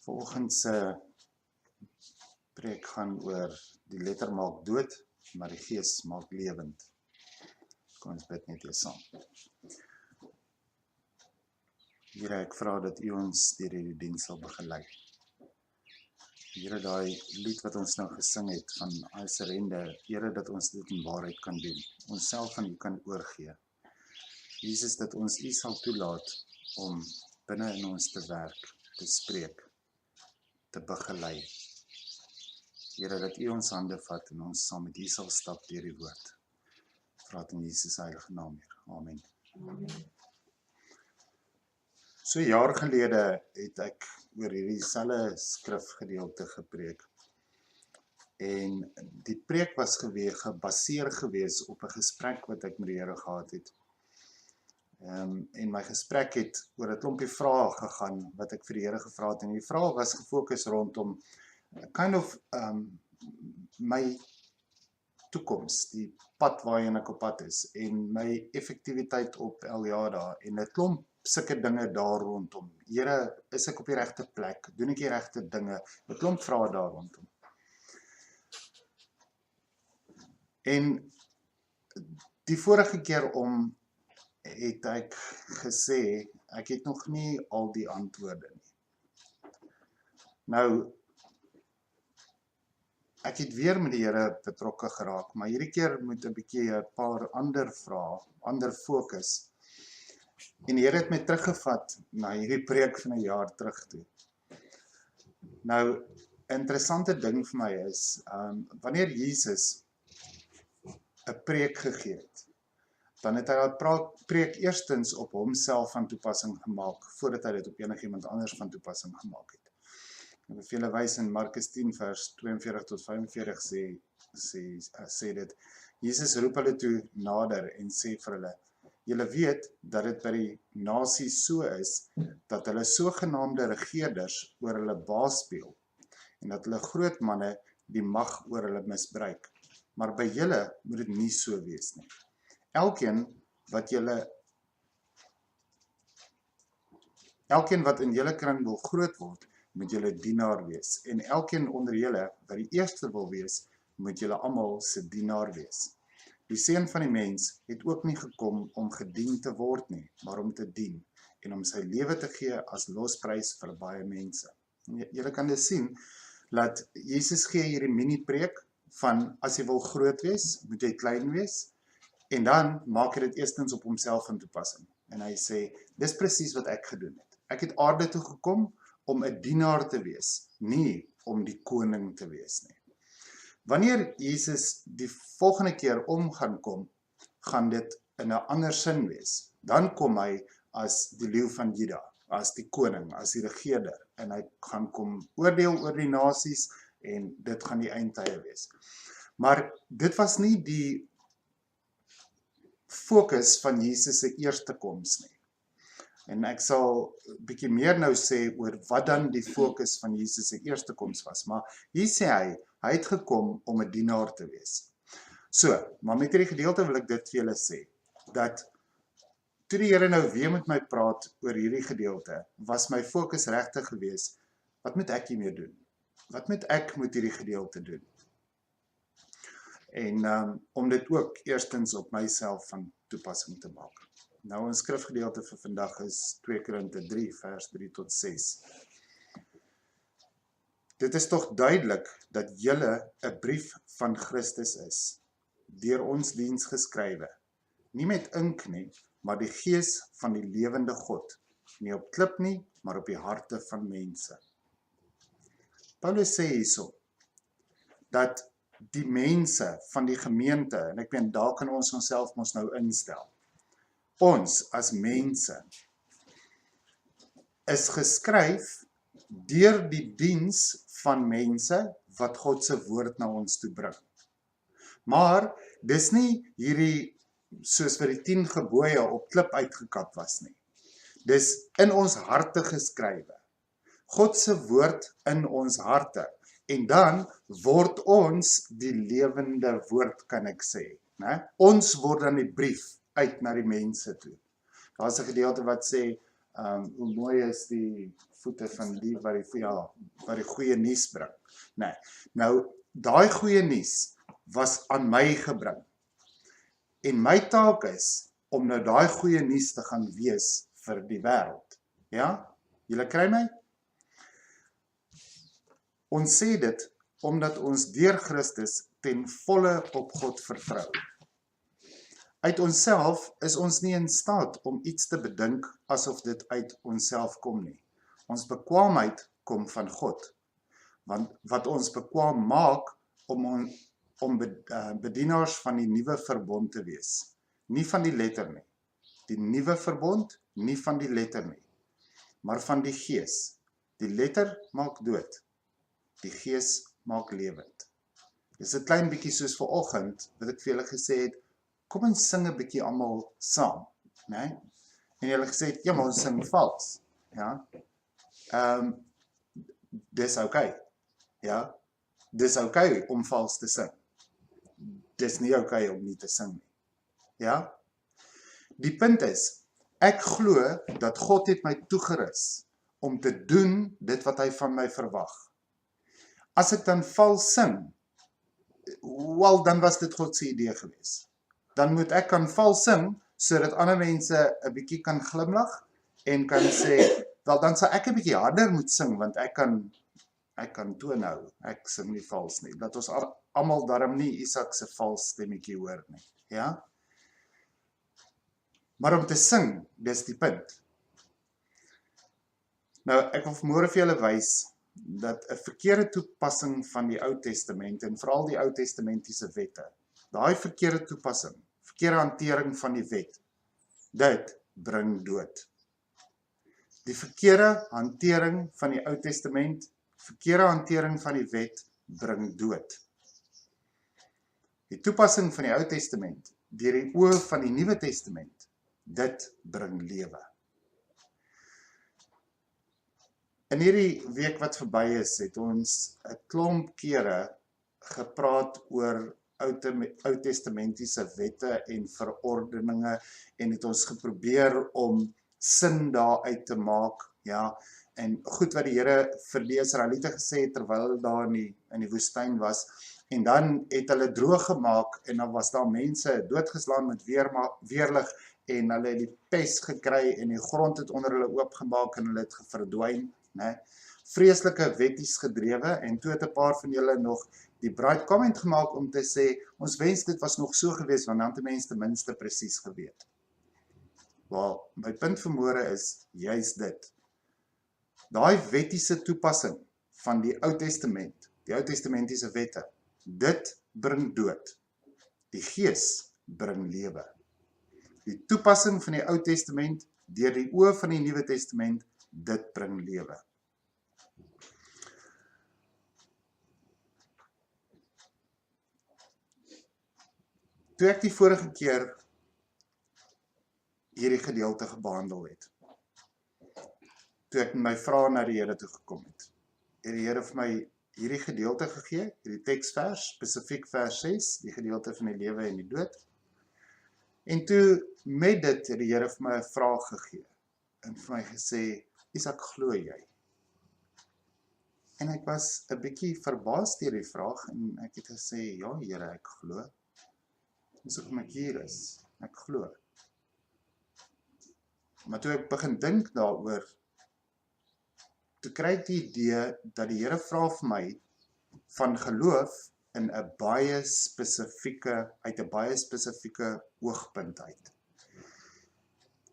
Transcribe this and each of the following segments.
Volgende preek gaan oor die letter maak dood, maar die gees maak lewend. Kom ons bid net eers saam. Here, ek vra dat U ons deur hierdie diens sal begelei. Here, daai lied wat ons nou gesing het van I surrender, Here, dat ons dit in waarheid kan doen, onsself aan U kan oorgee. Jesus, dat ons U sal toelaat om binne in ons te werk, te spreek, te begelei. Here, dat U ons hande vat en ons saam met U sal stap deur die woord. Vra dit in Jesus heilige naam, Here. Amen. Amen. So 'n jaar gelede het ek oor hierdie selfe skrifgedeelte gepreek. En die preek was gebaseer gewees op 'n gesprek wat ek met die Here gehad het. En my gesprek het oor 'n klompie vrae gegaan wat ek vir die Here gevra het. En die vrae was gefokus rondom my toekoms, die pad waarheen ek op pad is en my effektiwiteit op Eliada en 'n klomp sulke dinge daar rondom. Here, is ek op die regte plek? Doen ek die regte dinge? 'n klomp vrae daar rondom. En die vorige keer het ek gesê, ek het nog nie al die antwoorde nie. Nou, ek het weer met die Here betrokke geraak, maar hierdie keer moet 'n bietjie 'n paar ander vrae, ander fokus. En die Here het my teruggevat na hierdie preek van 'n jaar terug toe. Nou, 'n interessante ding vir my is, wanneer Jesus 'n preek gegee het, dan het hy daai preek eerstens op homself van toepassing gemaak, voordat hy dit op enigiemand anders van toepassing gemaak het. En vir julle wys in Markus 10 vers 42 tot 45 sê dit, Jesus roep hulle toe nader en sê vir hulle, julle weet dat dit by die nasies so is, dat hulle sogenaamde regerders oor hulle baas speel, en dat hulle groot manne die mag oor hulle misbruik. Maar by julle moet dit nie so wees nie. Elkeen wat in julle kring wil groot word, moet julle dienaar wees. En elkeen onder julle wat die eerste wil wees, moet julle almal se dienaar wees. Die seun van die mens het ook nie gekom om gedien te word nie, maar om te dien en om sy lewe te gee as losprys vir baie mense. Julle kan dus sien dat Jesus gee hierdie mini-preek van as jy wil groot wees, moet jy klein wees, en dan maak hy dit eerstens op homself in toepassing. En hy sê, dis presies wat ek gedoen het. Ek het aarde toe gekom om 'n dienaar te wees, nie om die koning te wees nie. Wanneer Jesus die volgende keer gaan kom, gaan dit in 'n ander sin wees. Dan kom hy as die leeu van Juda, as die koning, as die regerder, en hy gaan kom oordeel oor die nasies, en dit gaan die eindtye wees. Maar dit was nie die fokus van Jesus se eerste koms nie. En ek sal 'n bietjie meer nou sê oor wat dan die fokus van Jesus se eerste koms was. Maar hier sê hy het gekom om 'n dienaar te wees. So, maar met hierdie gedeelte wil ek dit vir julle sê, dat toe die Here nou weer met my praat oor hierdie gedeelte, was my fokus regtig gewees, wat moet ek hiermee doen? Wat moet ek met hierdie gedeelte doen? En om dit ook eerstens op myself van toepassing te maak. Nou, ons skrifgedeelte vir vandag is 2 Korinte 3 vers 3 tot 6. Dit is tog duidelik dat julle 'n brief van Christus is, deur ons diens geskrywe, nie met ink nie, maar die gees van die lewende God, nie op klip nie, maar op die harte van mense. Paulus sê hierso, dat die mense van die gemeente, en ek meen, daar kan ons onsself mos nou instel, ons as mense, is geskryf deur die diens van mense wat God se woord na ons toe bring. Maar dis nie hierdie, soos vir die 10 gebooie op klip uitgekap was nie. Dis in ons harte geskrywe. God se woord in ons harte. En dan word ons die lewende woord, kan ek sê. Né? Ons word dan die brief uit na die mense toe. Daar is 'n gedeelte wat sê, hoe mooi is die voete van die wat die goeie nuus bring. Nee, nou, daai goeie nuus was aan my gebring. En my taak is om nou daai goeie nuus te gaan wees vir die wêreld. Ja? Julle kry my? Ons sê dit omdat ons deur Christus ten volle op God vertrou. Uit onsself is ons nie in staat om iets te bedink asof dit uit onsself kom nie. Ons bekwaamheid kom van God. Want wat ons bekwaam maak om bedienaars van die nuwe verbond te wees. Nie van die letter nie. Die nuwe verbond, nie van die letter nie. Maar van die gees. Die letter maak dood. Die gees maak lewend. Dis 'n klein bietjie soos vanoggend, wat ek vir julle gesê het, kom ons sing 'n bietjie almal saam, né? En julle gesê het, ja, maar ons sing vals, ja. Dis okay, ja. Dis okay om vals te sing. Dis nie okay om nie te sing nie, ja. Die punt is, ek glo dat God het my toegerus om te doen dit wat hy van my verwag. As ek dan vals sing, wel, dan was dit God se idee gewees. Dan moet ek kan vals sing, sodat ander mense 'n bietjie kan glimlag, en kan sê, wel, dan sal ek 'n bietjie harder moet sing, want ek kan toon hou, ek sing nie vals nie. Dat ons almal darm nie Isak se vals stemmetjie hoor nie, ja? Maar om te sing, dis die punt. Nou, ek wil vanmôre vir julle wys, dat 'n verkeerde toepassing van die Ou Testament, en veral die Ou Testamentiese wette, daai verkeerde toepassing, verkeerde hantering van die wet, dit bring dood. Die verkeerde hantering van die Ou Testament, verkeerde hantering van die wet, bring dood. Die toepassing van die Ou Testament, deur die oë van die Nuwe Testament, dit bring lewe. In hierdie week wat verby is, het ons 'n klomp kere gepraat oor Ou Testamentiese wette en verordeninge, en het ons geprobeer om sin daaruit te maak, ja, en goed wat die Here vir die Israeliete gesê het terwyl hulle daar in die woestyn was, en dan het hulle droog gemaak, en dan was daar mense doodgeslaan met weerlig, en hulle het die pes gekry, en die grond het onder hulle oopgemaak, en hulle het verdwyn, né? Vreeslike wetties gedrewe, en toe het 'n paar van julle nog die bright comment gemaak om te sê, ons wens dit was nog so gewees, want dan het die mense ten minste presies geweet. Wel, my punt vanmôre is juis dit. Daai wettiese toepassing van die Ou Testament, die Ou Testamentiese wette, dit bring dood. Die Gees bring lewe. Die toepassing van die Ou Testament deur die oë van die Nuwe Testament, dit bring lewe. Toe ek die vorige keer hierdie gedeelte gebehandel het, toe ek met my vrae na die Here toe gekom het die Here vir my hierdie gedeelte gegee, hierdie teksvers, spesifiek vers 6, die gedeelte van die lewe en die dood. En toe met dit het die Here vir my 'n vraag gegee, en vir my gesê, Isak, glo jy? En ek was 'n bietjie verbaas deur die vraag, en ek het gesê, ja Here, ek glo. Dis hoekom ek hier is, ek glo. Maar toe ek begin dink daaroor, toe kry ek die idee dat die Here vra vir my van geloof in 'n baie spesifieke, uit 'n baie spesifieke oogpunt uit.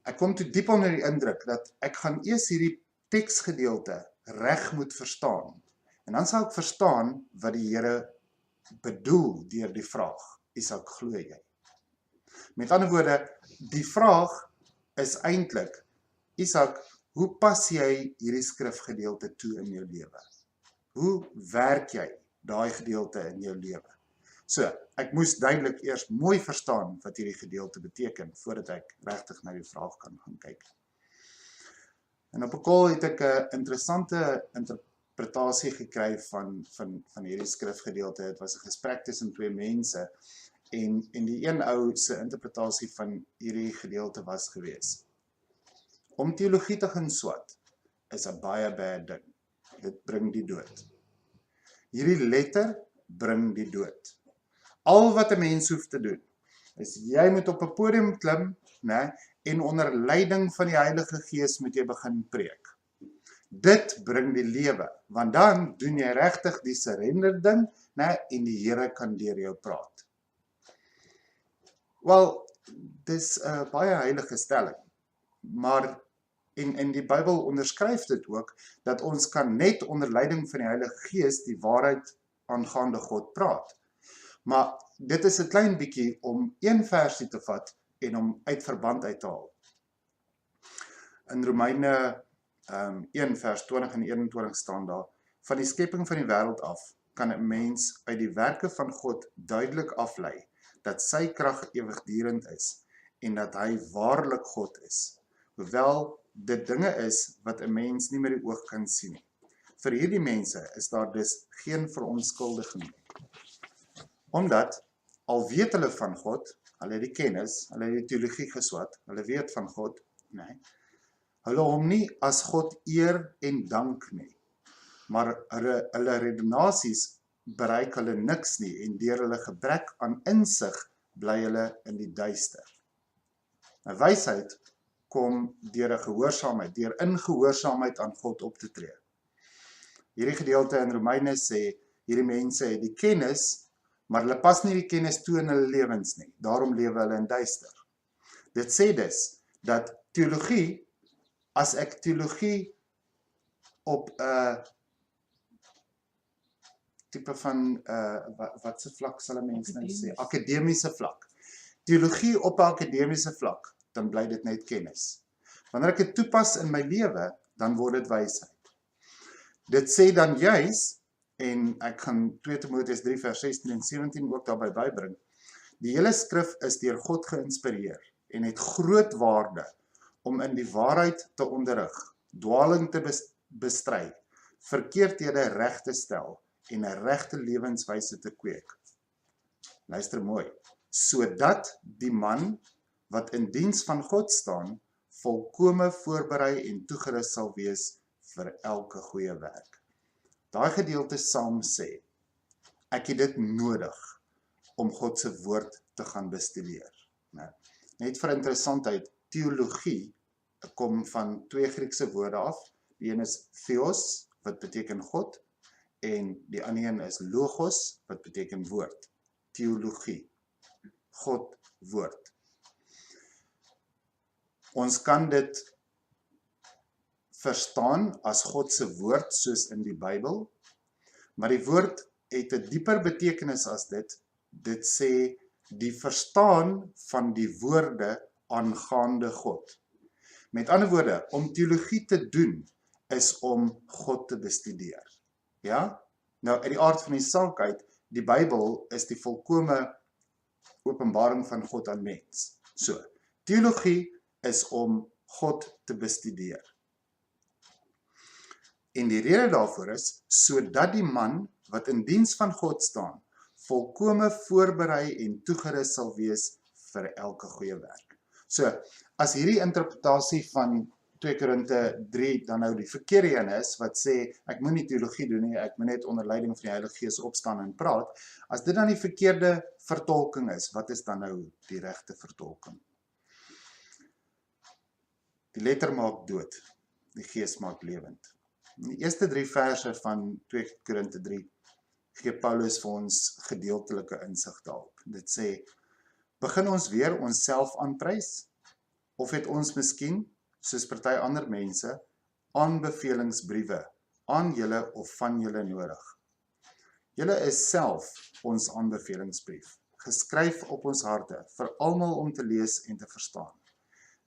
Ek kom toe diep onder die indruk dat ek gaan eers hierdie teksgedeelte reg moet verstaan. En dan sal ek verstaan wat die Here bedoel deur die vraag, Isak, glo jy? Met ander woorde, die vraag is eintlik, Isak, hoe pas jy hierdie skrifgedeelte toe in jou lewe? Hoe werk jy daai gedeelte in jou lewe? So, ek moes duidelik eers mooi verstaan wat hierdie gedeelte beteken, voordat ek regtig na die vraag kan gaan kyk. En op 'n call het ek 'n interessante interpretasie gekry van hierdie skrifgedeelte. Dit was 'n gesprek tussen twee mense, en die een ou se interpretasie van hierdie gedeelte was gewees: om teologie te gaan swat, is 'n baie bad ding. Dit bring die dood. Hierdie letter bring die dood. Al wat 'n mens hoef te doen, is jy moet op 'n podium klim, né, en onder leiding van die Heilige Gees moet jy begin preek. Dit bring die lewe, want dan doen jy regtig die surrender ding, né, en die Here kan deur jou praat. Wel, dis 'n baie heilige stelling, maar en die Bybel onderskryf dit ook, dat ons kan net onder leiding van die Heilige Gees die waarheid aangaande God praat. Maar dit is 'n klein bietjie om een versie te vat en om uit verband uit te haal. In Romeine 1 vers 20 en 21 staan daar, van die skepping van die wêreld af, kan 'n mens uit die werke van God duidelik aflei, dat sy krag ewigdurend is, en dat hy waarlik God is, hoewel dit dinge is wat 'n mens nie met die oog kan sien nie. Vir hierdie mense is daar dus geen verontskuldiging nie. Omdat, al weet hulle van God, hulle het die kennis, hulle het die teologie geswat, hulle weet van God, nee, hulle hom nie as God eer en dank nie, maar hulle redenasies bereik hulle niks nie, en deur hulle gebrek aan insig bly hulle in die duister. 'n Wysheid kom deur 'n gehoorsaamheid, deur in gehoorsaamheid aan God op te tree. Hierdie gedeelte in Romeine sê, hierdie mense het die kennis, maar hulle pas nie die kennis toe in hulle lewens nie, daarom lewe hulle in duister. Dit sê dus, dat teologie, as ek teologie op 'n tipe van, wat se vlak sal 'n mens nou sê, akademiese vlak. Teologie op 'n akademiese vlak, dan bly dit net kennis. Wanneer ek dit toepas in my lewe, dan word dit wysheid. Dit sê dan juis, en ek gaan 2 Timoteus 3 vers 16 en 17 ook daarby bybring, die hele skrif is deur God geïnspireer en het groot waarde om in die waarheid te onderrig, dwaling te bestry, verkeerdhede reg te stel en 'n regte lewenswyse te kweek. Luister mooi, sodat die man wat in diens van God staan, volkome voorberei en toegerus sal wees vir elke goeie werk. Daai gedeelte saam sê, ek het dit nodig om God se woord te gaan bestudeer. Net vir interessantheid, teologie kom van 2 Griekse woorde af. Die een is theos, wat beteken God, en die ander een is logos, wat beteken woord. Teologie, God, woord. Ons kan dit verstaan as God se woord, soos in die Bybel, maar die woord het 'n dieper betekenis as dit. Dit sê die verstaan van die woorde aangaande God. Met ander woorde, om teologie te doen, is om God te bestudeer. Ja? Nou, uit die aard van die saak uit, die Bybel is die volkome openbaring van God aan mens. So, teologie is om God te bestudeer. En die rede daarvoor is, sodat die man wat in diens van God staan, volkome voorberei en toegerus sal wees vir elke goeie werk. So, as hierdie interpretasie van 2 Korinte 3 dan nou die verkeerde een is, wat sê, ek moet nie teologie doen nie, ek moet net onder leiding van die Heilige Gees opstaan en praat, as dit dan die verkeerde vertolking is, wat is dan nou die regte vertolking? Die letter maak dood, die Gees maak lewend. In die eerste 3 verse van 2 Korinte 3 gee Paulus vir ons gedeeltelike insig daarop. Dit sê, begin ons weer onsself aanprys, of het ons miskien, soos party ander mense, aanbevelingsbriewe aan julle of van julle nodig. Julle is self ons aanbevelingsbrief, geskryf op ons harte, vir almal om te lees en te verstaan.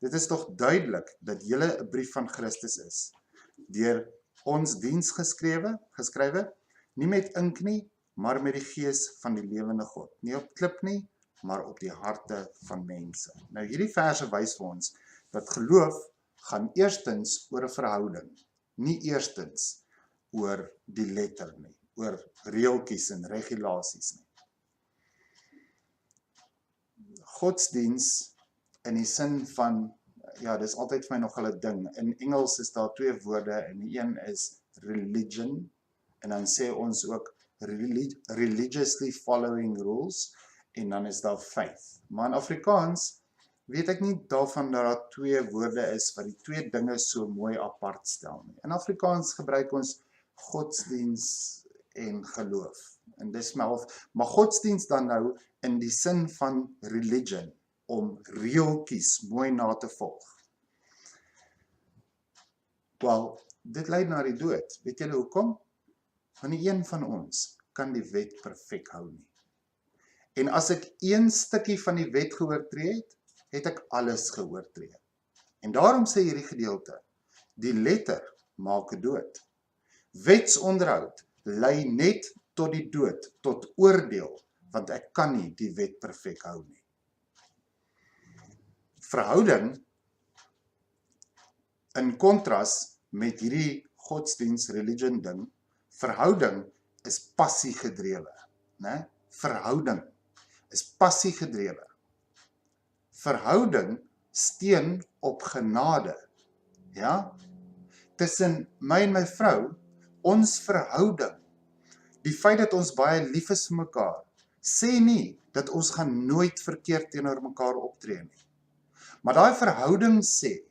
Dit is tog duidelik dat julle 'n brief van Christus is, deur ons diens geskrywe, nie met ink nie, maar met die Gees van die lewende God. Nie op klip nie, maar op die harte van mense. Nou hierdie verse wys vir ons, dat geloof gaan eerstens oor 'n verhouding, nie eerstens oor die letter nie, oor reeltjies en regulasies nie. Godsdiens in die sin van ja, dis altyd vir my nog 'n ding. In Engels is daar 2 woorde en die een is religion en dan sê ons ook religiously following rules en dan is daar faith. Maar in Afrikaans weet ek nie daarvan dat daar 2 woorde is wat die 2 dinge so mooi apart stel nie. In Afrikaans gebruik ons godsdiens en geloof. En dis maar godsdiens dan nou in die sin van religion, om reeltjies mooi na te volg. Wel, dit lei na die dood. Weet julle hoekom? Want nie een van ons kan die wet perfek hou nie. En as ek een stukkie van die wet geoortree het, het ek alles geoortree. En daarom sê hierdie gedeelte, die letter maak dood. Wetsonderhoud lei net tot die dood, tot oordeel, want ek kan nie die wet perfek hou nie. Verhouding, in kontras met hierdie godsdiens religion ding, verhouding is passie gedrewe, né? Verhouding is passie gedrewe. Verhouding steun op genade, ja? Tussen my en my vrou, ons verhouding, die feit dat ons baie lief is vir mekaar, sê nie dat ons gaan nooit verkeerd teenoor mekaar optree nie. Maar daai verhouding sê,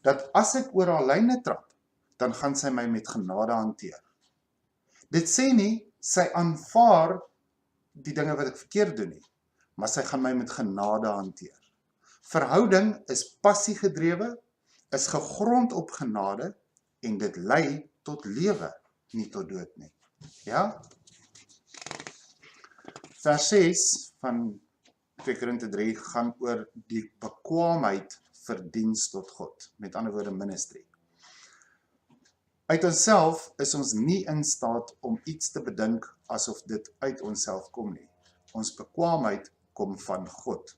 dat as ek oor haar lyne trap, dan gaan sy my met genade hanteer. Dit sê nie, sy aanvaar die dinge wat ek verkeerd doen nie, maar sy gaan my met genade hanteer. Verhouding is passie gedrewe, is gegrond op genade, en dit lei tot lewe, nie tot dood nie. Ja? Vers 6 van 2 Korinte 3 gaan oor die bekwaamheid vir diens tot God, met ander woorde ministry. Uit onsself is ons nie in staat om iets te bedink asof dit uit onsself kom nie. Ons bekwaamheid kom van God,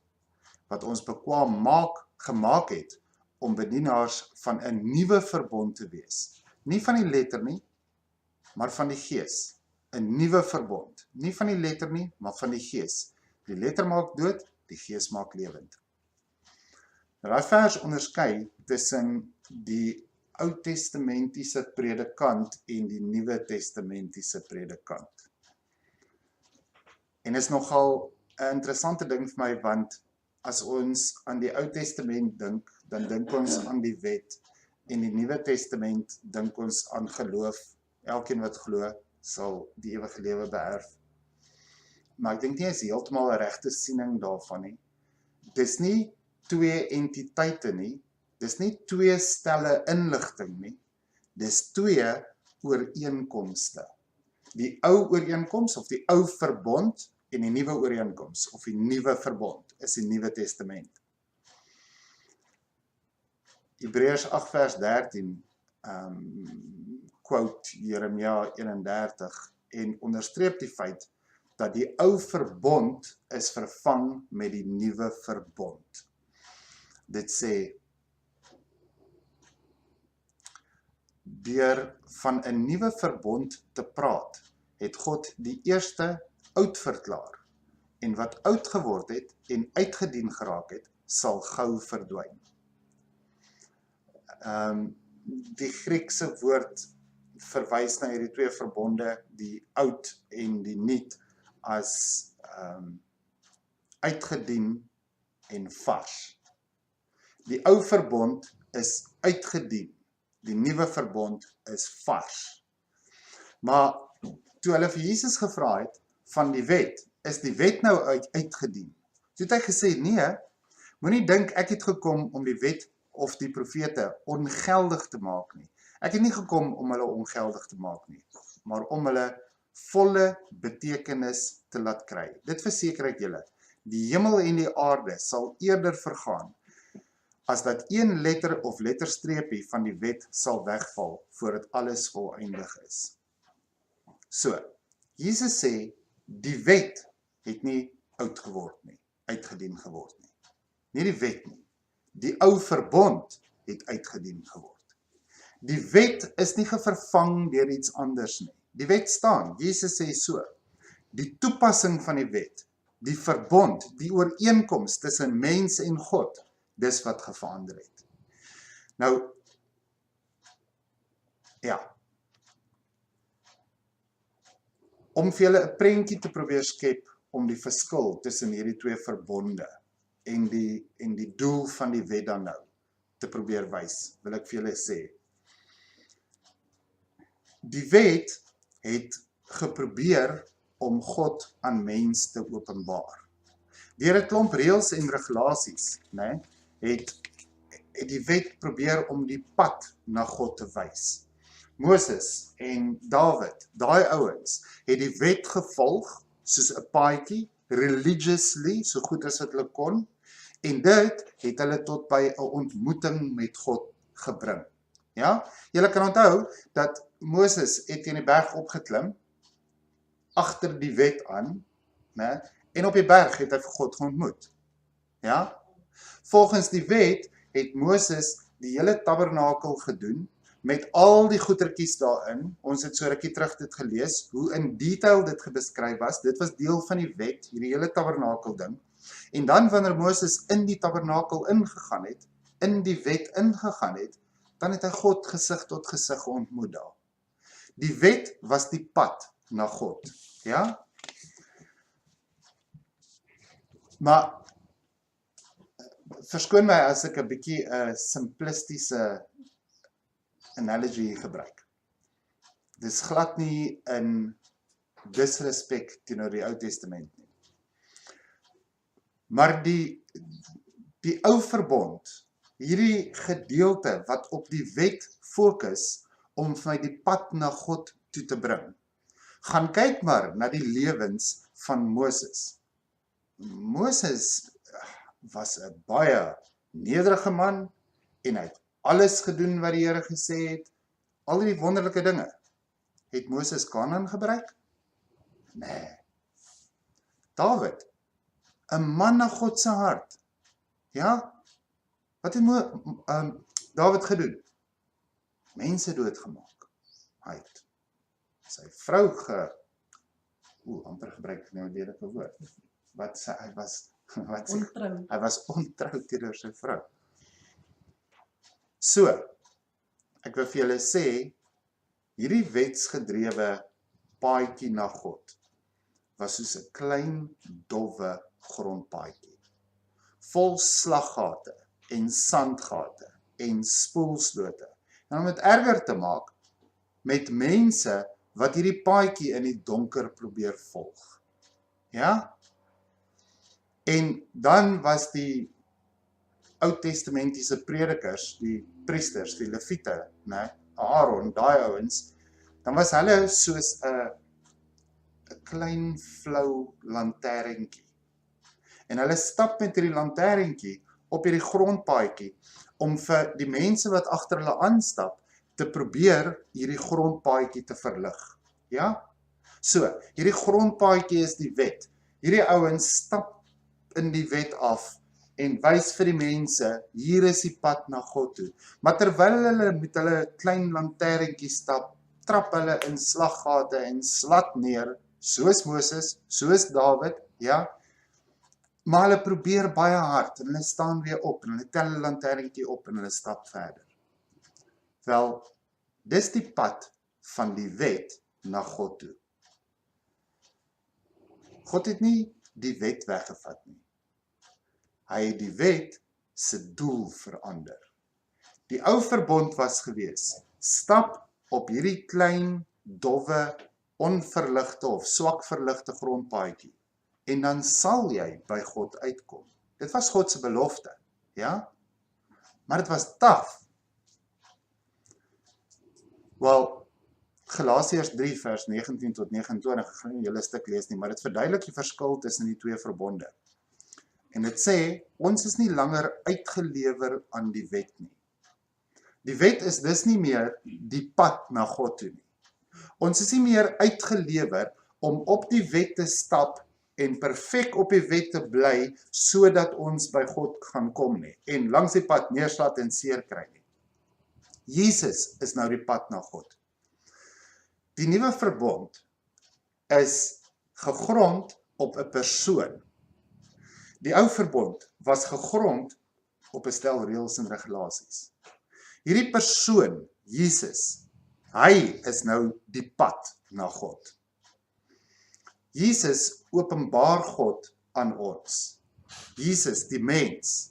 wat ons bekwaam gemaak het om bedienaars van 'n nuwe verbond te wees. Nie van die letter nie, maar van die gees. 'n Nuwe verbond. Nie van die letter nie, maar van die gees. Die letter maak dood, die gees maak lewend. Daai vers onderskei tussen die Oud-testamentiese predikant en die Nuwe Testamentiese predikant. En is nogal 'n interessante ding vir my, want as ons aan die Ou Testament dink, dan dink ons aan die wet, en die Nuwe Testament dink ons aan geloof. Elkeen wat glo, sal die ewige lewe beerf. Maar ek dink nie is heeltemal 'n regte siening daarvan nie. Dis nie 2 entiteite nie, dis nie 2 stelle inligting nie, dis 2 ooreenkomste. Die ou ooreenkoms of die ou verbond en die nuwe ooreenkoms of die nuwe verbond is die Nuwe Testament. Hebreërs 8 vers 13 quote Jeremia 31 en onderstreep die feit dat die ou verbond is vervang met die nuwe verbond. Dit sê, deur van 'n nuwe verbond te praat, het God die eerste oud verklaar, en wat oud geword het en uitgedien geraak het, sal gou verdwyn. Die Griekse woord verwys na hierdie 2 verbonde, die oud en die nuut, as uitgedien en vars. Die ou verbond is uitgedien, die nuwe verbond is vars. Maar toe hulle vir Jesus gevra het van die wet, is die wet nou uitgedien? Toe het hy gesê, nee, moenie dink ek het gekom om die wet of die profete ongeldig te maak nie. Ek het nie gekom om hulle ongeldig te maak nie, maar om hulle volle betekenis te laat kry. Dit verseker ek julle, die hemel en die aarde sal eerder vergaan, as dat een letter of letterstreepie van die wet sal wegval, voordat alles voleindig is. So, Jesus sê, die wet het nie oud geword nie, uitgedien geword nie. Nie die wet nie. Die ou verbond het uitgedien geword. Die wet is nie gevervang deur iets anders nie. Die wet staan, Jesus sê so, die toepassing van die wet, die verbond, die ooreenkoms tussen mens en God, dis wat geverander het. Nou, ja, om vir julle 'n prentjie te probeer skep om die verskil tussen hierdie twee verbonde en die doel van die wet dan nou te probeer wys, wil ek vir julle sê. Die wet het geprobeer om God aan mens te openbaar. Deur 'n klomp reëls en regulasies, né, het die wet probeer om die pad na God te wys. Moses en Dawid, daai ouens, het die wet gevolg soos 'n paadjie, religiously, so goed as wat hulle kon, en dit het hulle tot by 'n ontmoeting met God gebring. Ja, julle kan onthou dat Moses het teen die berg opgeklim, agter die wet aan, né, en op die berg het hy vir God geontmoet. Ja? Volgens die wet het Moses die hele tabernakel gedoen, met al die goedertjies daarin. Ons het so rukkie terug dit gelees, hoe in detail dit gebeskryf was. Dit was deel van die wet, hierdie hele tabernakel ding. En dan wanneer Moses in die tabernakel ingegaan het, in die wet ingegaan het, dan het hy God gesig tot gesig ontmoet daar. Die wet was die pad na God. Ja? Maar verskoon my as ek 'n bietjie 'n simplistiese analogy gebruik. Dis glad nie in disrespek teenoor die Ou Testament nie. Maar die ou verbond, hierdie gedeelte wat op die wet fokus om vir my die pad na God toe te bring. Gaan kyk maar na die lewens van Moses. Moses was 'n baie nederige man en hy het alles gedoen wat die Here gesê het. Al die wonderlike dinge. Het Moses Kanaan gebruik? Nee. Dawid, 'n man na God se hart. Ja? Wat het Dawid gedoen? Mense doodgemaak. Hy het sy vrou amper gebruik ek nou 'n lelike woord. Hy was ontrou teenoor sy vrou. So, ek wil vir julle sê, hierdie wetsgedrewe paadjie na God was soos 'n klein, dowwe grondpaadjie, vol slaggate en sandgate en spoelslote. En om dit erger te maak, met mense wat hierdie paadjie in die donker probeer volg. Ja? En dan was die Oud-testamentiese predikers, die priesters, die leviete, né, Aaron, daai ouens, dan was hulle soos 'n klein flou lanterntjie. En hulle stap met hierdie lanterntjie op hierdie grondpaadjie om vir die mense wat agter hulle aanstap te probeer hierdie grondpaadjie te verlig. Ja? So, hierdie grondpaadjie is die wet. Hierdie ouens stap in die wet af en wys vir die mense, hier is die pad na God toe. Maar terwyl hulle met hulle klein lanterntjie stap, trap hulle in slaggate en slat neer, soos Moses, soos Dawid, ja. Maar hulle probeer baie hard en hulle staan weer op en hulle tel hulle lanterntjie op en hulle stap verder. Wel, dis die pad van die wet na God toe. God het nie die wet weggevat nie. Hy het die wet se doel verander. Die ou verbond was gewees, stap op hierdie klein, dowwe, onverligte of swak verligte grondpaadjie en dan sal jy by God uitkom. Dit was God se belofte, ja? Maar dit was taaf. Wel, Galasiërs 3 vers 19 tot 29, ek gaan nie julle stuk lees nie, maar dit verduidelik die verskil tussen die twee verbonde. En dit sê, ons is nie langer uitgelewer aan die wet nie. Die wet is dus nie meer die pad na God toe nie. Ons is nie meer uitgelewer om op die wet te stap en perfek op die wet te bly, sodat ons by God gaan kom nie, en langs die pad neerslaat en seer kry nie. Jesus is nou die pad na God. Die nuwe verbond is gegrond op 'n persoon. Die ou verbond was gegrond op 'n stel reëls en regulasies. Hierdie persoon, Jesus, hy is nou die pad na God. Jesus openbaar God aan ons. Jesus, die mens,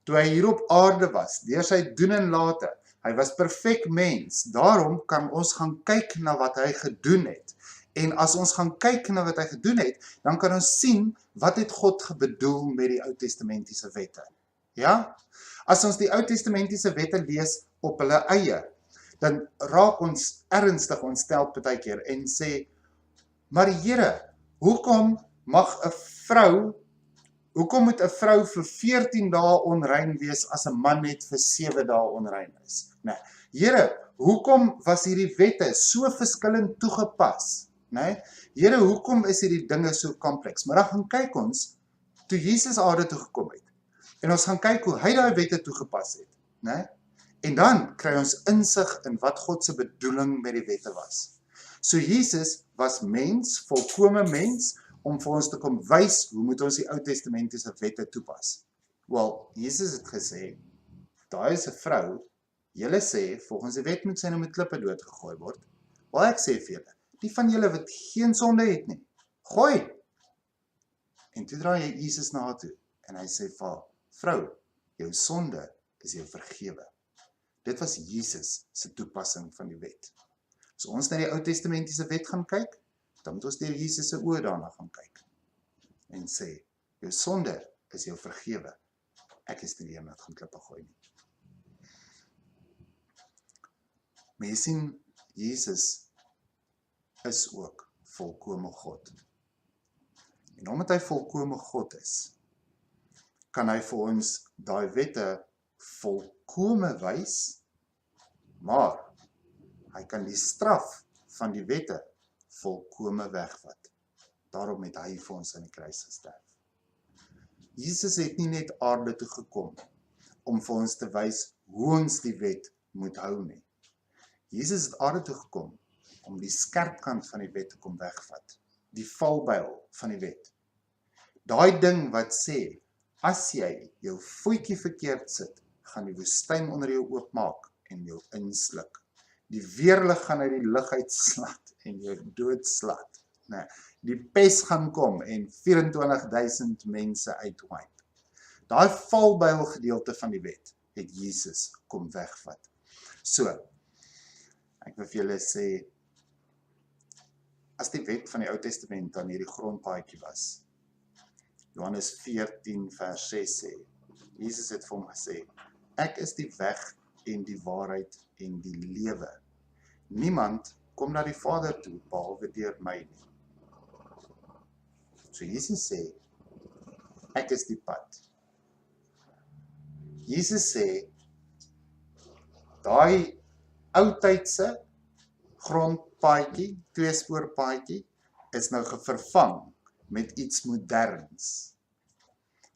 toe hy hier op aarde was, deur sy doen en late, hy was perfek mens, daarom kan ons gaan kyk na wat hy gedoen het. En as ons gaan kyk na wat hy gedoen het, dan kan ons sien, wat het God bedoel met die Ou Testamentiese wette. Ja? As ons die Ou Testamentiese wette lees op hulle eie, dan raak ons ernstig ontstel partykeer en sê, maar Here, hoekom moet 'n vrou vir 14 dae onrein wees as 'n man net vir 7 dae onrein is? Nee. Here, hoekom was hierdie wette so verskillend toegepas? Nee. Here, hoekom is hierdie dinge so kompleks? Maar dan gaan kyk ons, toe Jesus aarde toe gekom het, en ons gaan kyk hoe hy daai wette toegepas het. Nee. En dan kry ons insig in wat God se bedoeling met die wette was. So Jesus was mens, volkome mens, om vir ons te kom wys, hoe moet ons die Ou Testamentiese wette toepas. Wel, Jesus het gesê, daai is 'n vrou, julle sê, volgens die wet moet sy nou met klippe doodgegooi word. Wel, ek sê vir julle, die van julle wat geen sonde het nie, gooi. En toe draai hy Jesus na haar toe, en hy sê vir haar, vrou, jou sonde is jou vergewe. Dit was Jesus se toepassing van die wet. As ons na die Ou Testamentiese wet gaan kyk, dan moet ons deur Jesus se oë daarna gaan kyk. En sê, jou sonde is jou vergewe. Ek is nie die een wat gaan klippe gooi nie. Maar jy sien, Jesus is ook volkome God. En omdat hy volkome God is, kan hy vir ons daai wette volkome wys, maar hy kan die straf van die wette volkome wegvat. Daarom het hy vir ons aan die kruis gesterf. Jesus het nie net aarde toe gekom om vir ons te wys hoe ons die wet moet hou nie. Jesus het aarde toe gekom om die skerpkant van die wet te kom wegvat. Die valbuil van die wet. Daai ding wat sê, as jy jou voetjie verkeerd sit, gaan die woestyn onder jou oopmaak en jou insluk. Die weerlig gaan uit die lug uitslat en jou doodslat. Nee, die pes gaan kom en 24,000 mense uitwipe. Daai valbuil gedeelte van die wet het Jesus kom wegvat. So, ek wil vir julle sê, as die wet van die Ou Testament dan hierdie grondpaadjie was, Johannes 14 vers 6 sê, Jesus het vir hom gesê, ek is die weg en die waarheid en die lewe. Niemand kom na die Vader toe, behalwe deur my nie. So Jesus sê, ek is die pad. Jesus sê, daai oudtydse grondpaadjie, tweespoorpaadjie, is nou vervang met iets moderns.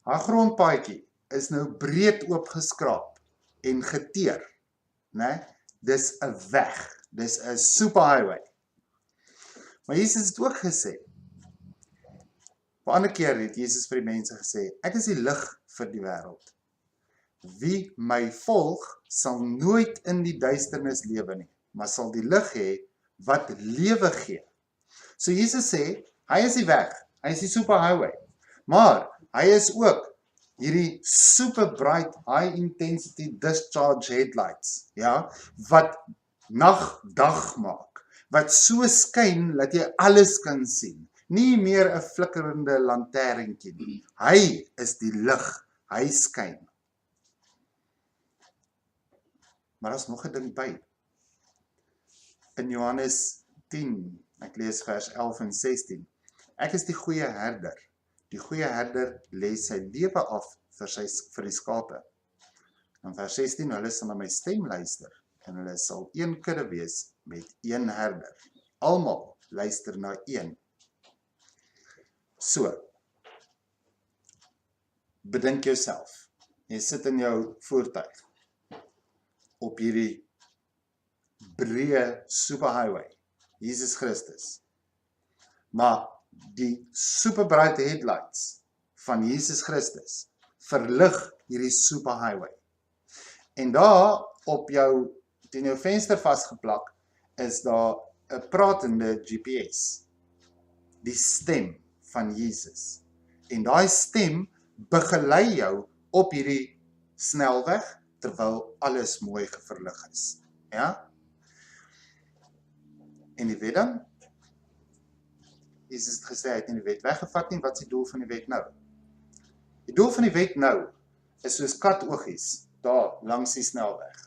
Haar grondpaadjie is nou breed oopgeskraap en geteer. Nee? Dis 'n weg, dis 'n superhighway. Maar Jesus het ook gesê, op 'n ander keer het Jesus vir die mense gesê, ek is die lig vir die wêreld. Wie my volg, sal nooit in die duisternis lewe nie, maar sal die lig hê wat lewe gee. So Jesus sê, hy is die weg, hy is die superhighway, maar hy is ook hierdie super bright high intensity discharge headlights, ja, wat nag dag maak, wat so skyn dat jy alles kan sien. Nie meer 'n flikkerende lanterntjie nie. Hy is die lig, hy skyn. Maar daar's nog 'n ding by. In Johannes 10, ek lees vers 11 en 16. Ek is die goeie herder. Die goeie herder lê sy lewe af vir die skape. In vers 16, hulle sal na my stem luister, en hulle sal een kudde wees met een herder. Almal luister na een. So, bedink jouself. Jy sit in jou voertuig, op hierdie breë superhighway, Jesus Christus. Maar die superbright headlights van Jesus Christus verlig hierdie superhighway. En daar op teen jou venster vasgeplak, is daar 'n pratende GPS, die stem van Jesus. En daai stem begelei jou op hierdie snelweg, terwyl alles mooi verlig is. Ja? En die wet dan? Jesus het gesê, hy het nie die wet weggevat nie, wat is die doel van die wet nou? Die doel van die wet nou, is soos katoogies, daar, langs die snelweg.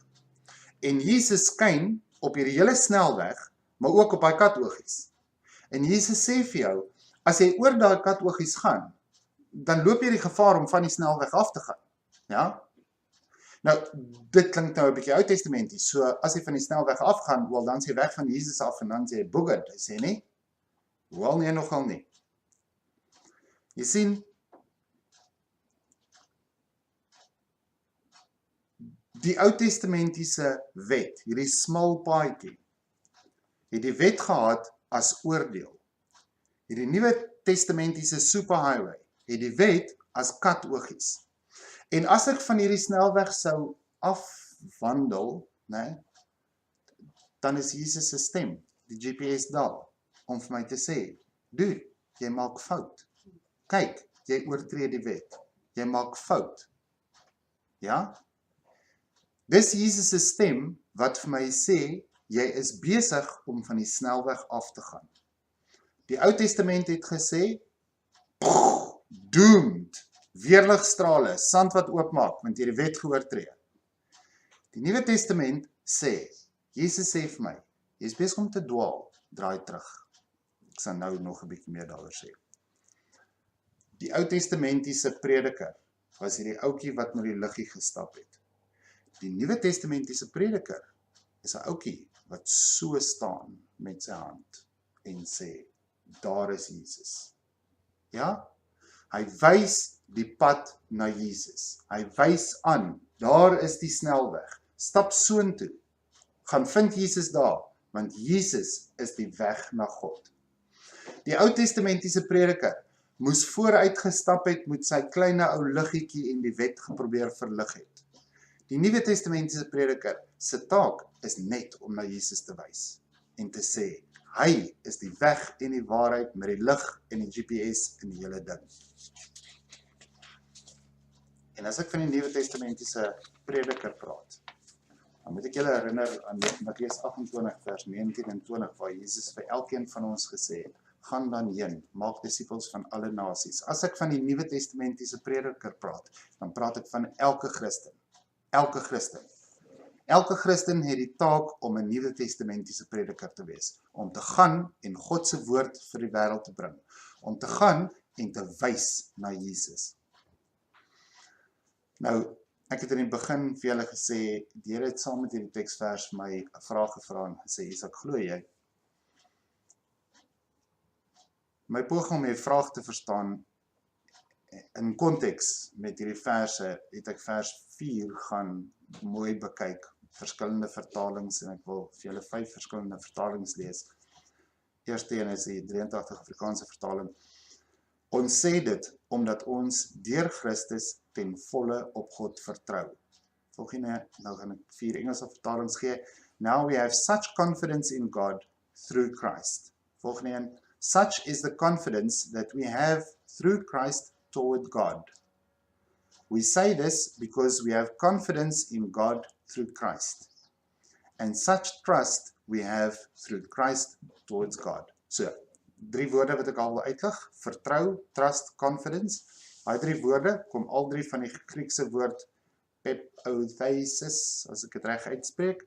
En Jesus skyn op hierdie hele snelweg, maar ook op daai katoogies. En Jesus sê vir jou, as jy oor daai katoogies gaan, dan loop jy die gevaar om van die snelweg af te gaan. Ja? Nou, dit klink nou 'n bietjie Ou Testamenties, so as jy van die snelweg afgaan, wel dan is jy weg van Jesus af en dan sê jy boogerd, hy sê nie, wel nee, nogal nie. Jy sien, die Ou Testamentiese wet, hierdie smal paadjie, het die wet gehad as oordeel. Hierdie Nuwe Testamentiese superhighway, het die wet as katoogies. En as ek van hierdie snelweg sou afwandel, nee, dan is Jesus se stem, die GPS daar, om vir my te sê, dude, jy maak fout. Kyk, jy oortree die wet. Jy maak fout. Ja? Dis Jesus se stem wat vir my sê, jy is besig om van die snelweg af te gaan. Die Ou Testament het gesê, doomed, weerligstrale, sand wat oopmaak, want jy die wet geoortree. Die Nuwe Testament sê, Jesus sê vir my, jy is besig om te dwaal, draai terug. Ek sal nou nog 'n bietjie meer daaroor sê. Die Ou Testamentiese prediker was hierdie ouetjie wat met die liggie gestap het. Die Nuwe Testamentiese prediker is 'n ouetjie wat so staan met sy hand en sê, daar is Jesus. Ja? Hy wys die pad na Jesus. Hy wys aan, daar is die snelweg. Stap soontoe. Gaan vind Jesus daar, want Jesus is die weg na God. Die Ou Testamentiese prediker moes vooruit gestap het met sy kleine ou liggietjie en die wet geprobeer verlig het. Die Nuwe Testamentiese prediker se taak is net om na Jesus te wys en te sê, hy is die weg en die waarheid met die lig en die GPS en die hele ding. En as ek van die Nuwe Testamentiese prediker praat, dan moet ek julle herinner aan Matteus 28 vers 19 en 20 waar Jesus vir elkeen van ons gesê het, gaan dan heen, maak disippels van alle nasies. As ek van die Nuwe Testamentiese prediker praat, dan praat ek van elke Christen. Elke Christen. Elke Christen het die taak om 'n Nuwe Testamentiese prediker te wees, om te gaan en God se woord vir die wêreld te bring, om te gaan en te wys na Jesus. Nou, ek het in die begin vir julle gesê, die Here het saam met hierdie teksvers vir my 'n vraag gevra en gesê, Isak, glo jy? My poging om hierdie vraag te verstaan in konteks met hierdie verse, het ek vers 4 gaan mooi bekyk, verskillende vertalings, en ek wil vir julle 5 verskillende vertalings lees. Eerste een is die 83 Afrikaanse vertaling. Ons sê dit, omdat ons deur Christus ten volle op God vertrou. Volgende, nou gaan ek 4 Engelse vertalings gee. Now we have such confidence in God through Christ. Volgende een, such is the confidence that we have through Christ toward God. We say this because we have confidence in God through Christ. And such trust we have through Christ towards God. So, 3 woorde wat ek al wil uitlig, vertrou, trust, confidence. Daai 3 woorde kom al 3 van die Griekse woord pepothesis, as ek dit reg uitspreek.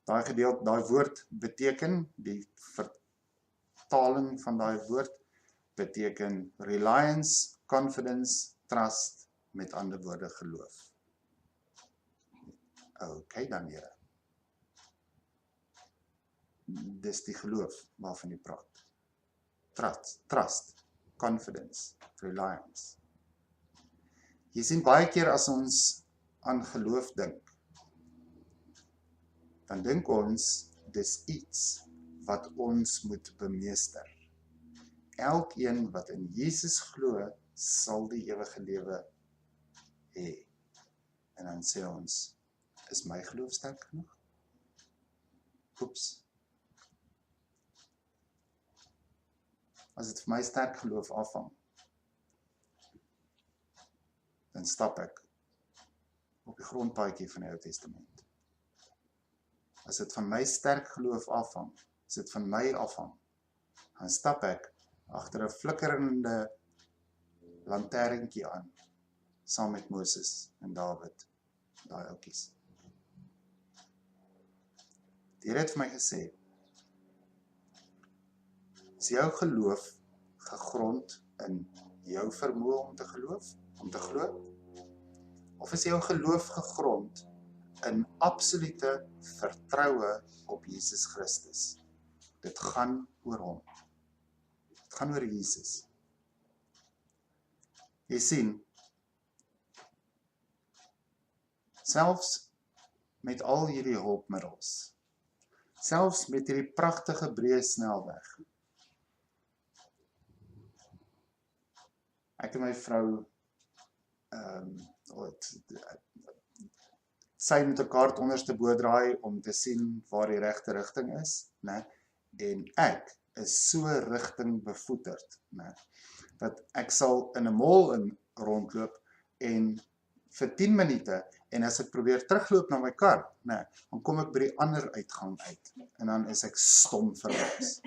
Daai gedeelte, daai woord beteken, die vertaling van daai woord beteken reliance, confidence, trust, met ander woorde geloof. Okay dan Here. Dis die geloof waarvan jy praat. Trust, confidence, reliance. Jy sien baie keer as ons aan geloof dink, dan dink ons dis iets wat ons moet bemeester. Elkeen wat in Jesus glo, sal die ewige lewe hê. En dan sê ons, Is my geloof sterk genoeg? Oeps. As dit vir my sterk geloof afhang, dan stap ek op die grondpaadjie van die Ou Testament. As dit van my sterk geloof afhang, as dit van my afhang, dan stap ek agter 'n flikkerende lanterntjie aan, saam met Moses en Dawid, daai ouetjies. Die Here het vir my gesê, is jou geloof gegrond in jou vermoë om te geloof, om te glo? Of is jou geloof gegrond in absolute vertroue op Jesus Christus? Dit gaan oor hom. Dit gaan oor Jesus. Jy sien, selfs met al hierdie hulpmiddels, selfs met hierdie pragtige breë snelweg, ek en my vrou, sy moet 'n kaart onderste bo draai om te sien waar die regte rigting is, né? En ek is so rigting bevoeterd, né? Dat ek sal in 'n mall in rondloop en vir 10 minute, en as ek probeer terugloop na my kar, né, dan kom ek by die ander uitgang uit, en dan is ek stom verbaas.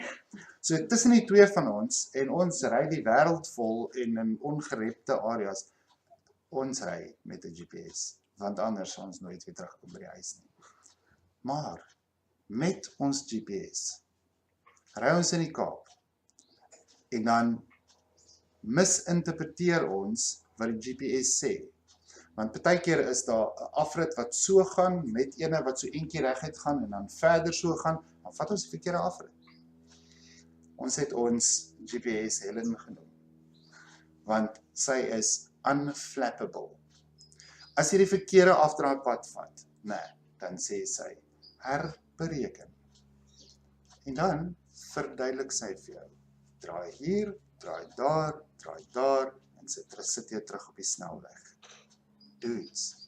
So tussen die twee van ons, en ons ry die wêreld vol en in ongerepte areas, ons ry met 'n GPS, want anders sal ons nooit weer terugkom by die huis nie. Maar met ons GPS ry ons in die Kaap, en dan misinterpreteer ons wat die GPS sê. Want partykeer is daar 'n afrit wat so gaan, met ene wat so eentjie reguit gaan, en dan verder so gaan, dan vat ons die verkeerde afrit. Ons het ons GPS Helen genoem, want sy is unflappable. As jy die verkeerde afdraaipad vat, dan sê sy, herbereken. En dan verduidelik sy vir jou, draai hier, draai daar, en sit jy terug op die snelweg. Dudes,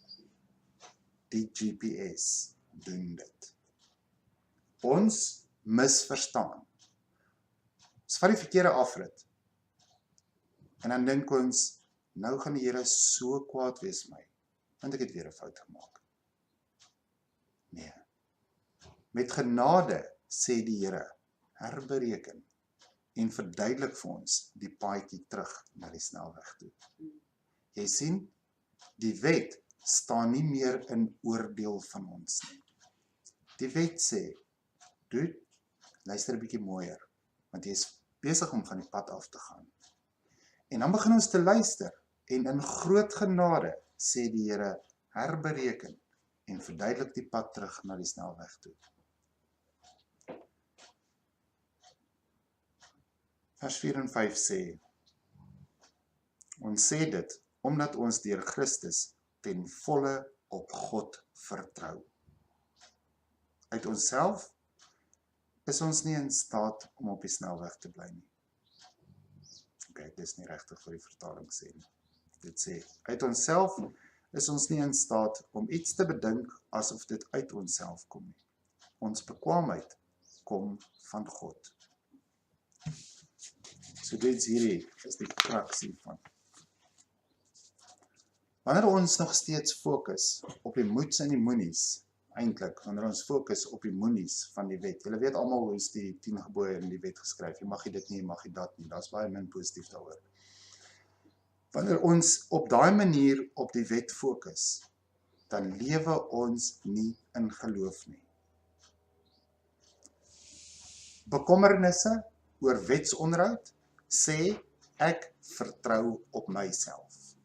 die GPS doen dit. Ons misverstaan. Ons vat die verkeerde afrit, en dan dink ons, nou gaan die Here so kwaad wees my, want ek het weer 'n fout gemaak. Nee. Met genade sê die Here, herbereken, en verduidelik vir ons die paadjie terug na die snelweg toe. Jy sien, die wet staan nie meer in oordeel van ons nie. Die wet sê, dude, luister 'n bietjie mooier, want jy is besig om van die pad af te gaan. En dan begin ons te luister, en in groot genade sê die Here, herbereken, en verduidelik die pad terug na die snelweg toe. Vers 4 en 5 sê, ons sê dit, omdat ons deur Christus ten volle op God vertrou. Uit onsself is ons nie in staat om op die snelweg te bly nie. Ok, dis nie regtig vir die vertaling sê nie. Dit sê, uit onsself is ons nie in staat om iets te bedink asof dit uit onsself kom nie. Ons bekwaamheid kom van God. So dit hierdie is die kraks hiervan. Wanneer ons nog steeds fokus op die moets en die moenies, eintlik, wanneer ons fokus op die moenies van die wet, julle weet almal hoe is die 10 gebooie in die wet geskryf, jy mag nie dit nie, jy mag nie dat nie, daar's baie min positief daaroor. Wanneer ons op daai manier op die wet fokus, dan lewe ons nie in geloof nie. Bekommernisse oor wetsonderhoud sê ek vertrou op myself.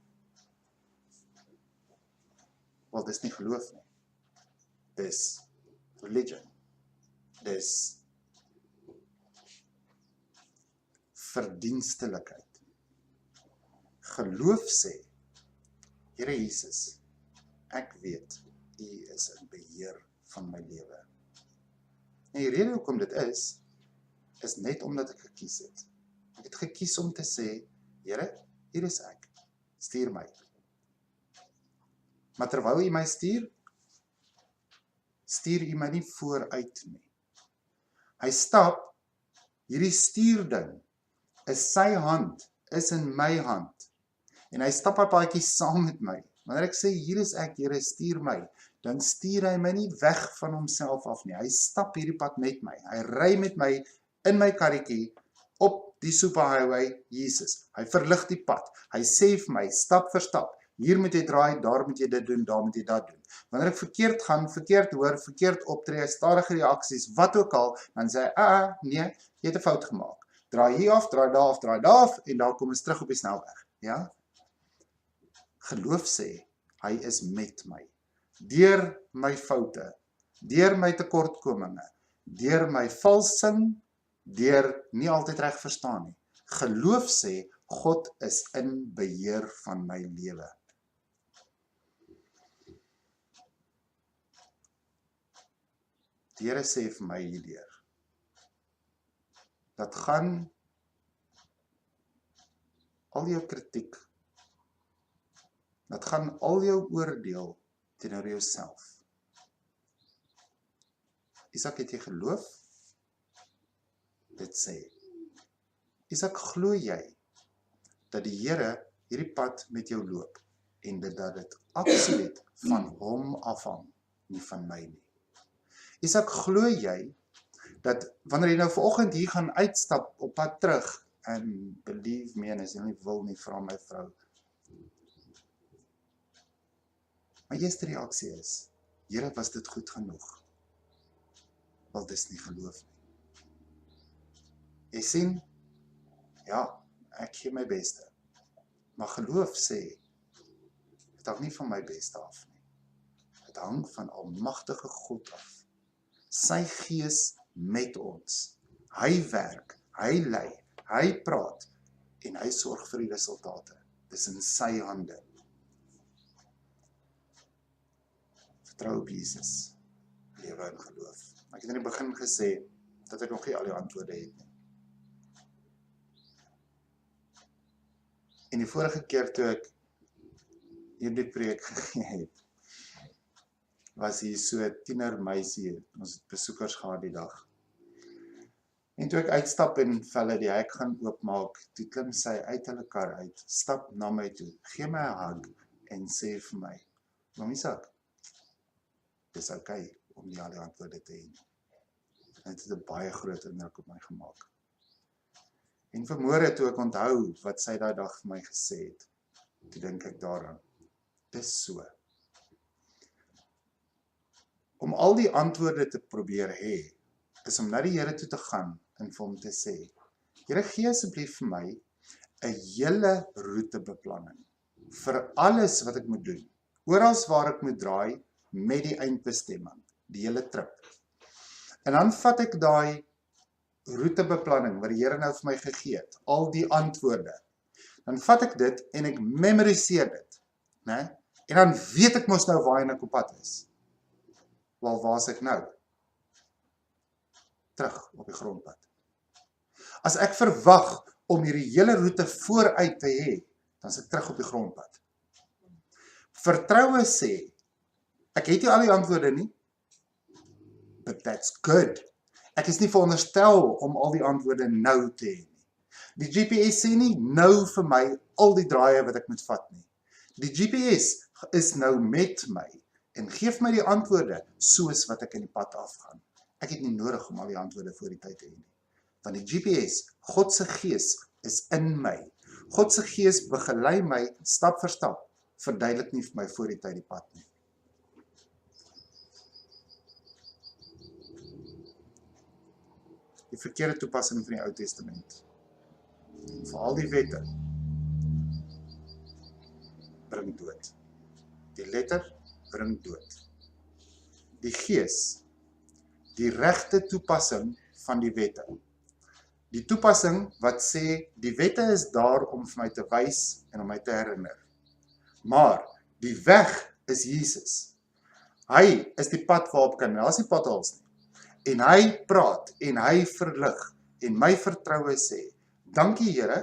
Wel, dis nie geloof nie. Dis religion. Dis verdienstelikheid. Geloof sê, Here Jesus, ek weet, U is in beheer van my lewe. En die rede hoekom dit is net omdat ek gekies het. Ek het gekies om te sê, Here, hier is ek, stuur my. Maar terwyl U my stuur, stuur U my nie vooruit nie. Hy stap, hierdie stuurding, is sy hand, is in my hand. En hy stap op paadjie saam met my. Wanneer ek sê, hier is ek, Here, stuur my, dan stuur hy my nie weg van homself af nie. Hy stap hierdie pad met my. Hy ry met my in my karretjie op die superhighway, Jesus. Hy verlig die pad. Hy sê vir my, stap vir stap. Hier moet jy draai, daar moet jy dit doen, daar moet jy dat doen. Wanneer ek verkeerd gaan, verkeerd hoor, verkeerd optree, stadige reaksies, wat ook al, dan sê hy, nee, jy het 'n fout gemaak. Draai hier af, draai daar af, en daar kom ons terug op die snelweg. Ja? Geloof sê, hy is met my. Deur my foute, deur my tekortkominge, deur my vals sin, deur nie altyd reg verstaan nie. Geloof sê, God is in beheer van my lewe. Die Here sê vir my hierdeur, dat gaan al jou kritiek, dat gaan al jou oordeel teenoor jouself. Isak, het jy geloof? Dit sê, Isak, glo jy dat die Here hierdie pad met jou loop en dat dit absoluut van hom afhang, nie van my nie. Isak, glo jy dat wanneer jy nou vanoggend hier gaan uitstap op pad terug, en believe me, en as jy nie wil nie, vra my vrou, my eerste reaksie is, Here, was dit goed genoeg? Wel, dis nie geloof nie. Jy sien, ja, ek gee my beste, maar geloof sê, dit hang nie van my beste af nie. Dit hang van almagtige God af. Sy Gees met ons. Hy werk, hy lei, hy praat, en hy sorg vir die resultate. Dis in sy hande. Vertrou op Jesus, lewe in geloof. Ek het in die begin gesê, dat ek nog nie al die antwoorde het nie. En die vorige keer toe ek hierdie preek gegee het, was hier so 'n tienermeisie, ons het besoekers gehad die dag. En toe ek uitstap en vir hulle die hek gaan oopmaak, toe klim sy uit hulle kar uit, stap na my toe, gee my 'n hug en sê vir my, Oom Isak, dis okay om nie al die antwoorde te hê. En dit het 'n baie groot indruk op my gemaak. En vanmôre toe ek onthou wat sy daai dag vir my gesê het, toe dink ek daaraan, dis so. Om al die antwoorde te probeer hê, is om na die Here toe te gaan en vir hom te sê, Here, gee asseblief vir my 'n hele roetebeplanning vir alles wat ek moet doen, oral waar ek moet draai met die eindbestemming, die hele trip. En dan vat ek daai roetebeplanning wat die Here nou vir my gegee het, al die antwoorde, dan vat ek dit en ek memoriseer dit, né? En dan weet ek mos nou waar ek op pad is. Wel, waar is ek nou? Terug op die grondpad. As ek verwag om hierdie hele roete vooruit te hê, dan is ek terug op die grondpad. Vertroue sê, ek het nie al die antwoorde nie, but that's good. Ek is nie veronderstel om al die antwoorde nou te hê nie. Die GPS sê nie nou vir my al die draaie wat ek moet vat nie. Die GPS is nou met my en geef my die antwoorde soos wat ek in die pad afgaan. Ek het nie nodig om al die antwoorde voor die tyd te hê nie. Want die GPS, God se Gees, is in my. God se Gees begelei my stap vir stap, verduidelik nie vir my voor die tyd die pad nie. Die verkeerde toepassing van die Ou Testament, vir al die wette, bring dood. Die letter bring dood. Die Gees, die regte toepassing van die wette. Die toepassing wat sê, die wette is daar om vir my te wys en om my te herinner. Maar die weg is Jesus. Hy is die pad waarop kan, daar is die padhals nie. En hy praat en hy verlig en my vertroue sê, dankie Here,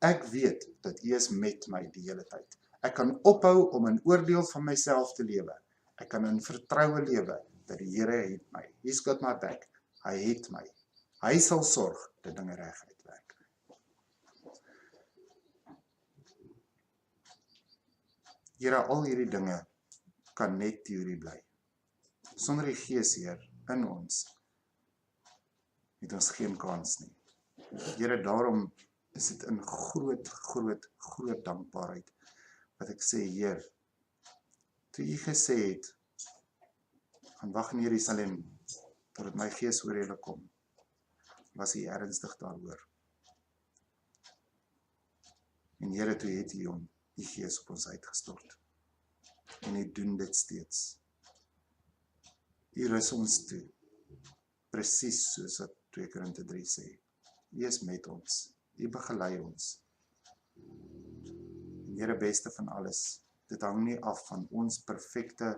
ek weet dat U is met my die hele tyd. Ek kan ophou om in oordeel van myself te lewe. Ek kan in vertroue lewe dat die Here het my. He's got my back. Hy het my. Hy sal sorg dat dinge reg uitwerk. Here, al hierdie dinge kan net teorie bly. Sonder die Gees, Heer, in ons, het ons geen kans nie. Here, daarom is dit in groot dankbaarheid wat ek sê, Heer, toe U gesê het, gaan wag in Jerusalem, totdat my Gees oor julle kom, was U ernstig daaroor. En Here, toe het U hom, die Gees op ons uitgestort. En U doen dit steeds. U rus ons toe, presies soos wat 2 Korinte 3 sê. U is met ons, U begelei ons. En Here, beste van alles, dit hang nie af van ons perfekte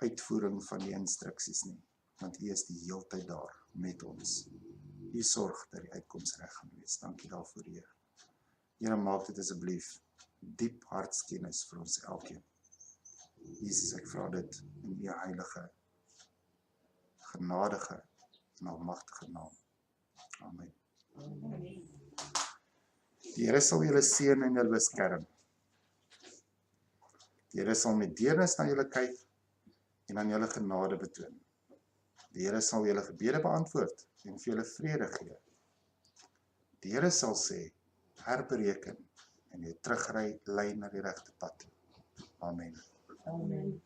uitvoering van die instruksies nie, want U is die heeltyd daar met ons. U sorg dat die uitkoms reg gaan wees. Dankie daarvoor, Heer. Here, maak dit asseblief diep hartskennis vir ons elkeen. Jesus, ek vra dit in U heilige, genadige en almagtige naam. Amen. Die Here sal julle seën en julle beskerm. Die Here sal met deernis na julle kyk en aan julle genade betoon. Die Here sal julle gebede beantwoord en vir julle vrede gee. Die Here sal sê, herbereken en jy teruglei na die regte pad. Amen. Amen.